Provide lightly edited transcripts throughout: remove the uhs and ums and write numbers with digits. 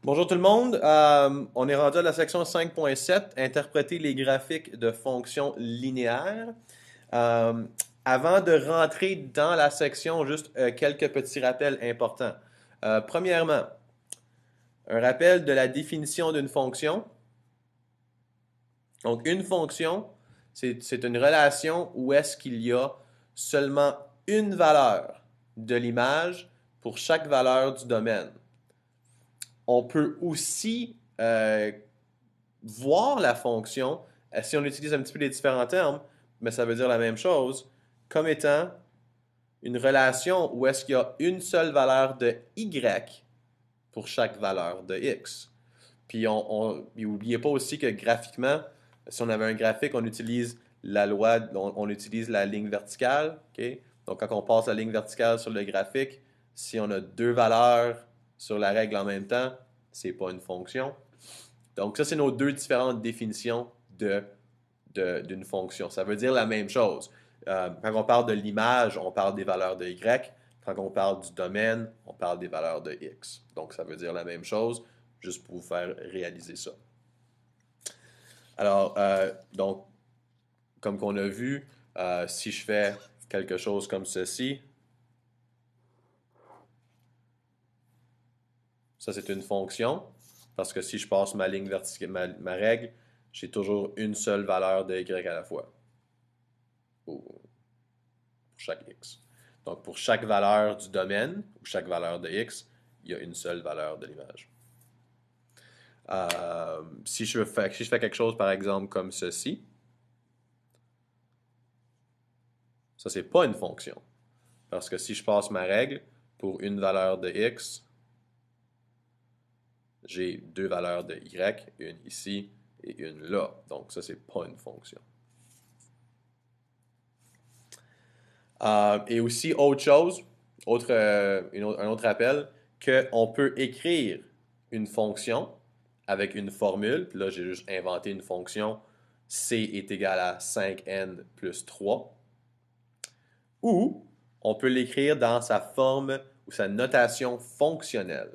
Bonjour tout le monde. On est rendu à la section 5.7, interpréter les graphiques de fonctions linéaires. Euh, Avant de rentrer dans la section, juste quelques petits rappels importants. Premièrement, un rappel de la définition d'une fonction. Donc, une fonction, c'est une relation où est-ce qu'il y a seulement une valeur de l'image pour chaque valeur du domaine. On peut aussi voir la fonction, si on utilise un petit peu les différents termes, mais ça veut dire la même chose, comme étant une relation où est-ce qu'il y a une seule valeur de y pour chaque valeur de x. Puis n'oubliez pas aussi que graphiquement, si on avait un graphique, on utilise la loi, on utilise la ligne verticale. OK? Donc quand on passe la ligne verticale sur le graphique, si on a deux valeurs sur la règle en même temps, c'est pas une fonction. Donc, ça, c'est nos deux différentes définitions d'une fonction. Ça veut dire la même chose. Quand on parle de l'image, on parle des valeurs de y. Quand on parle du domaine, on parle des valeurs de x. Donc, ça veut dire la même chose, juste pour vous faire réaliser ça. Alors, donc, comme qu'on a vu, si je fais quelque chose comme ceci, ça, c'est une fonction, parce que si je passe ma ligne verticale, ma règle, j'ai toujours une seule valeur de y à la fois. Pour chaque x. Donc, pour chaque valeur du domaine, ou chaque valeur de x, il y a une seule valeur de l'image. Si je fais quelque chose, par exemple, comme ceci, ça, c'est pas une fonction. Parce que si je passe ma règle pour une valeur de x, j'ai deux valeurs de y, une ici et une là. Donc, ça, c'est pas une fonction. Et aussi, autre chose, un autre rappel, qu'on peut écrire une fonction avec une formule. Puis là, j'ai juste inventé une fonction c est égal à 5n plus 3. Ou on peut l'écrire dans sa forme ou sa notation fonctionnelle.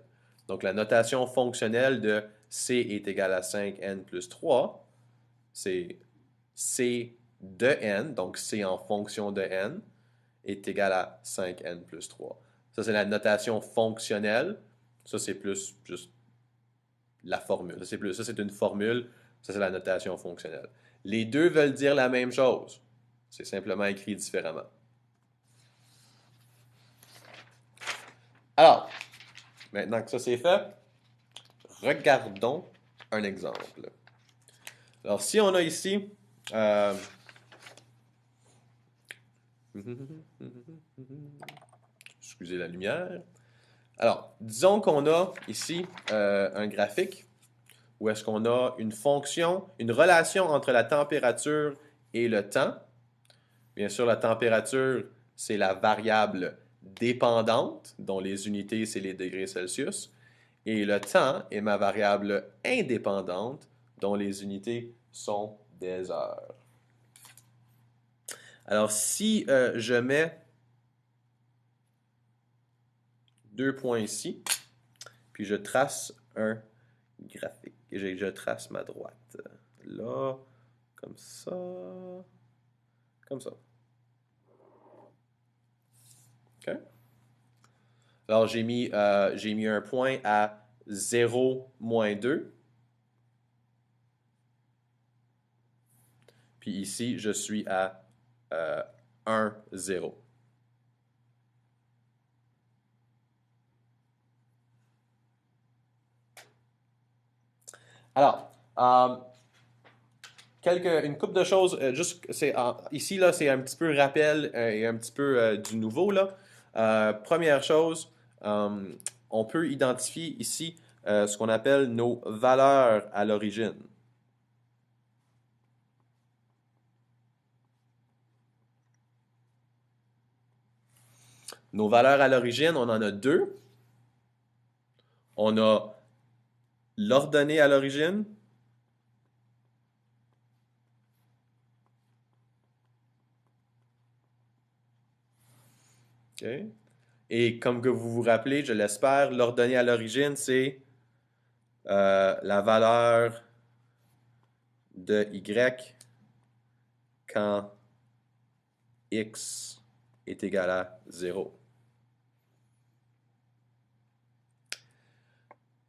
Donc, la notation fonctionnelle de c est égal à 5n plus 3, c'est c de n, donc c en fonction de n, est égal à 5n plus 3. Ça, c'est la notation fonctionnelle. Ça, c'est plus juste la formule. Ça, c'est une formule. Ça, c'est la notation fonctionnelle. Les deux veulent dire la même chose. C'est simplement écrit différemment. Alors, maintenant que ça c'est fait, regardons un exemple. Alors, si on a ici... excusez la lumière. Alors, disons qu'on a ici un graphique où est-ce qu'on a une fonction, une relation entre la température et le temps. Bien sûr, la température, c'est la variable dépendante, dont les unités, c'est les degrés Celsius. Et le temps est ma variable indépendante, dont les unités sont des heures. Alors, si je mets deux points ici, puis je trace un graphique, je trace ma droite. Là, comme ça, comme ça. OK? Alors, j'ai mis un point à 0, moins 2. Puis ici, je suis à 1, 0. Alors, une couple de choses, ici, là, c'est un petit peu rappel et un petit peu du nouveau, là. Première chose, on peut identifier ici ce qu'on appelle nos valeurs à l'origine. Nos valeurs à l'origine, on en a deux. On a l'ordonnée à l'origine. OK. Et comme que vous vous rappelez, je l'espère, l'ordonnée à l'origine, c'est la valeur de y quand x est égal à 0.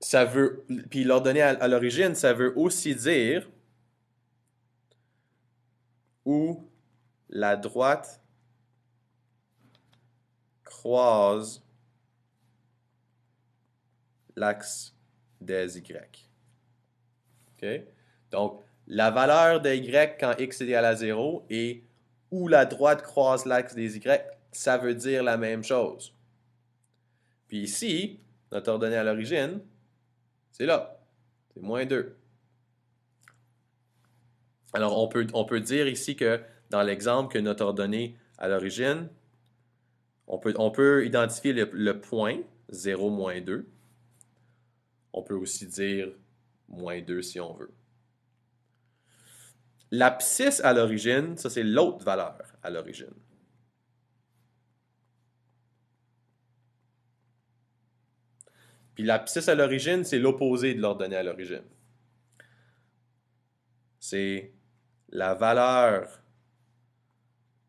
Ça veut, puis l'ordonnée à l'origine, ça veut aussi dire où la droite croise l'axe des y. OK? Donc, la valeur de y quand x est égal à 0 et où la droite croise l'axe des y, ça veut dire la même chose. Puis ici, notre ordonnée à l'origine, c'est là. C'est moins 2. Alors, on peut dire ici que dans l'exemple que notre ordonnée à l'origine, on peut identifier le point 0, moins 2. On peut aussi dire moins 2 si on veut. L'abscisse à l'origine, ça c'est l'autre valeur à l'origine. Puis l'abscisse à l'origine, c'est l'opposé de l'ordonnée à l'origine. C'est la valeur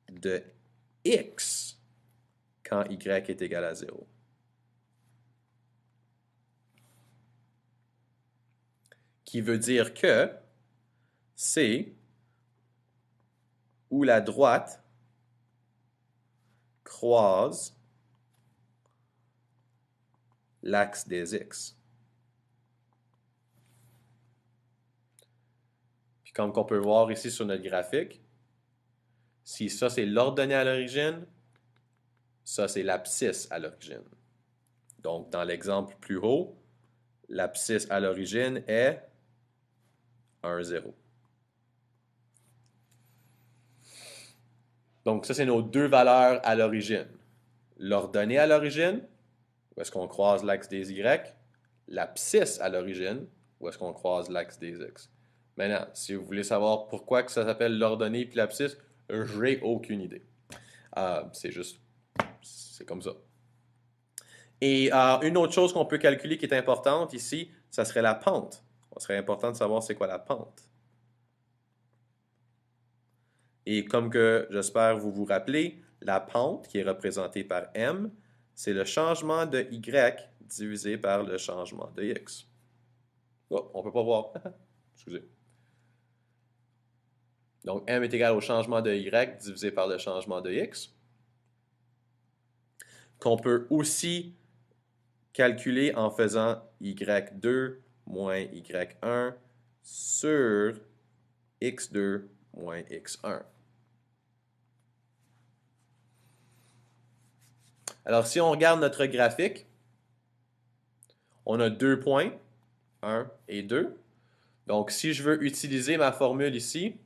de x quand y est égal à 0. Qui veut dire que c'est où la droite croise l'axe des x. Puis comme on peut voir ici sur notre graphique, si ça c'est l'ordonnée à l'origine, ça c'est l'abscisse à l'origine. Donc dans l'exemple plus haut, l'abscisse à l'origine est 1, 0. Donc ça c'est nos deux valeurs à l'origine. L'ordonnée à l'origine, où est-ce qu'on croise l'axe des y, l'abscisse à l'origine, où est-ce qu'on croise l'axe des x. Maintenant, si vous voulez savoir pourquoi que ça s'appelle l'ordonnée puis l'abscisse, j'ai aucune idée. C'est juste, c'est comme ça. Et une autre chose qu'on peut calculer qui est importante ici, ça serait la pente. Ce serait important de savoir c'est quoi la pente. Et comme que j'espère vous vous rappelez, la pente qui est représentée par m, c'est le changement de y divisé par le changement de x. Oh, on ne peut pas voir. Excusez. Donc, m est égal au changement de y divisé par le changement de x. Qu'on peut aussi calculer en faisant y2 moins y1 sur x2 moins x1. Alors, si on regarde notre graphique, on a 2 points, 1 et 2. Donc, si je veux utiliser ma formule ici,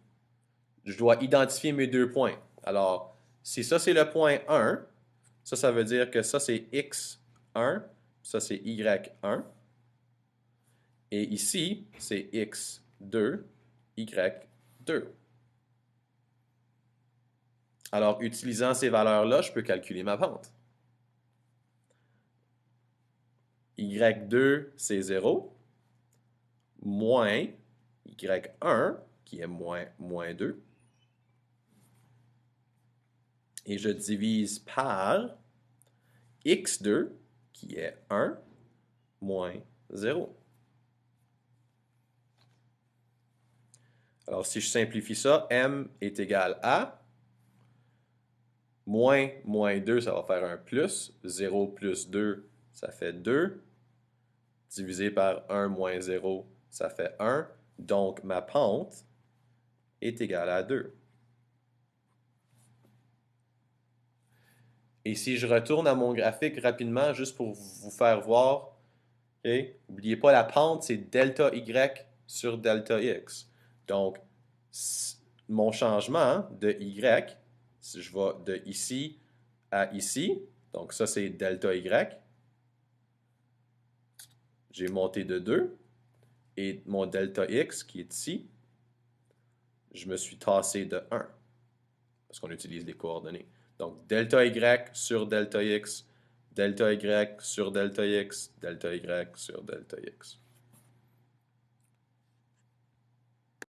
je dois identifier mes 2 points. Alors, si ça c'est le point 1, ça veut dire que ça c'est x1, ça c'est y1. Et ici, c'est x2, y2. Alors, utilisant ces valeurs-là, je peux calculer ma pente. y2, c'est 0, moins y1, qui est moins 2. Et je divise par x2, qui est 1, moins 0. Alors, si je simplifie ça, m est égal à moins 2, ça va faire un plus. 0 plus 2, ça fait 2. Divisé par 1 moins 0, ça fait 1. Donc, ma pente est égale à 2. Et si je retourne à mon graphique rapidement, juste pour vous faire voir, n'oubliez pas, la pente, c'est delta y sur delta x. Donc, mon changement de y, si je vais de ici à ici, donc ça c'est delta y, j'ai monté de 2, et mon delta x qui est ici, je me suis tassé de 1, parce qu'on utilise les coordonnées. Donc, delta y sur delta x sur delta x, delta y sur delta x.